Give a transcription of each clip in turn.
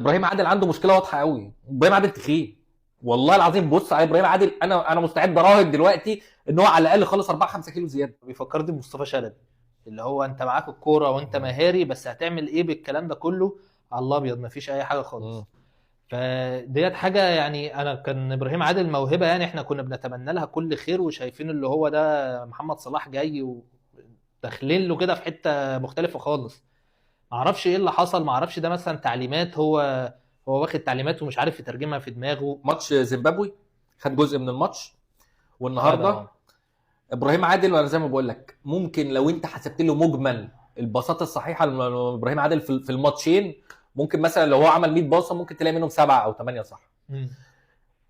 ابراهيم عادل عنده مشكله واضحه قوي. ابراهيم عادل تخين والله العظيم. بص على ابراهيم عادل، انا مستعد اراهن دلوقتي ان هو على الاقل خلص 4 5 كيلو زياده. بيفكرني بمصطفى شلبي، اللي هو انت معاك الكوره وانت مهاري، بس هتعمل ايه بالكلام ده كله؟ على الابيض مفيش اي حاجه خالص. فديت حاجه يعني، انا كان ابراهيم عادل موهبه، يعني احنا كنا بنتمنى لها كل خير، وشايفين اللي هو ده محمد صلاح جاي وداخلين له كده في حته مختلفه خالص. معرفش ايه اللي حصل، معرفش ده مثلا تعليمات، هو واخد تعليمات ومش عارف يترجمها في دماغه. ماتش زيمبابوي خد جزء من الماتش، خد والنهارده ابراهيم عادل، وانا زي ما بقول لك ممكن لو انت حسبت له مجمل الباصات الصحيحه لابراهيم عادل في الماتشين، ممكن مثلا لو هو عمل 100 باصه ممكن تلاقي منهم 7 او 8 صح.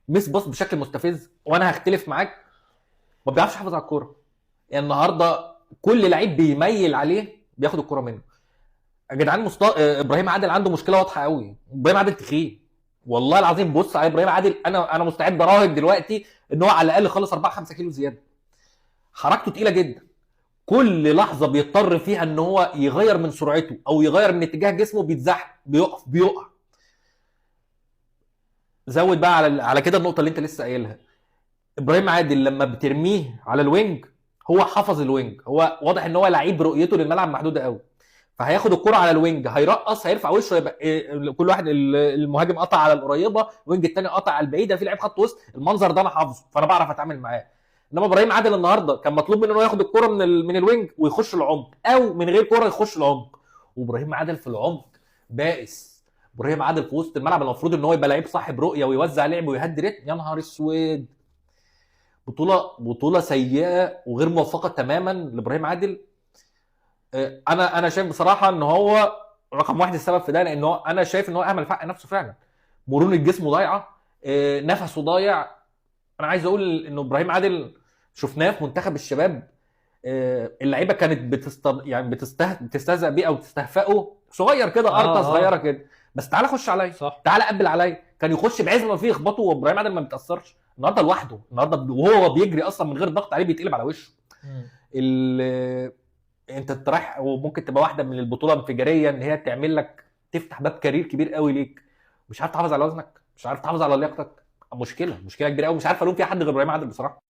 مس باص بشكل مستفز، وانا هختلف معاك، ما بيعرفش يحافظ على الكوره. يعني النهارده كل لعيب بيميل عليه بياخد الكوره منه. يا جدعان ابراهيم عادل عنده مشكله واضحه قوي. ابراهيم عادل تخين والله العظيم. بص على ابراهيم عادل، انا مستعد اراهن دلوقتي ان هو على الاقل خلص 4 5 كيلو زياده. حركته تقيله جدا، كل لحظه بيضطر فيها ان هو يغير من سرعته او يغير من اتجاه جسمه بيتزحلق، بيقع. زود بقى على كده النقطه اللي انت لسه قايلها. ابراهيم عادل لما بترميه على الوينج، هو حفظ الوينج، هو واضح ان هو لعيب رؤيته للملعب محدوده قوي. فهياخد الكرة على الوينج، هيرقص، هيرفع وشه، يبقى كل واحد المهاجم قطع على القريبه، الوينج الثاني قطع على البعيده، في لعيب خط وسط. المنظر ده انا حافظه، فانا بعرف اتعامل معاه. انما ابراهيم عادل النهارده كان مطلوب منه انه ياخد الكرة من الوينج ويخش العمق، او من غير كرة يخش العمق. وابراهيم عادل في العمق بائس. ابراهيم عادل في وسط الملعب المفروض ان هو يبقى لعيب صاحب رؤيه ويوزع لعب ويهدي ريتم. يا نهار اسود، بطوله سيئه وغير موفقه تماما لابراهيم عادل. انا شايف بصراحه ان هو رقم واحد السبب في ده، لان هو انا شايف ان هو اهمل في حق نفسه فعلا. مرونه جسمه ضايعه، نفسه ضايع. انا عايز اقول ان ابراهيم عادل شفناه في منتخب الشباب، اللعيبه كانت يعني بتستهزأ بيه او تستهفئه، صغير كده، ارطه صغيره كده. بس تعالى خش عليا، تعالى قبل عليا، كان يخش بعزم ما فيه يخبطه، وابراهيم عادل ما بيتاثرش. النهارده لوحده، النهارده وهو بيجري اصلا من غير ضغط عليه بيتقلب على وشه. انت رايح، وممكن تبقى واحده من البطوله انفجاريه ان هي تعمل لك، تفتح باب كارير كبير قوي ليك، مش عارف تحافظ على وزنك، مش عارف تحافظ على لياقتك. مشكله كبيره قوي، مش عارف الوم فيها حد غير ابراهيم عادل بصراحه.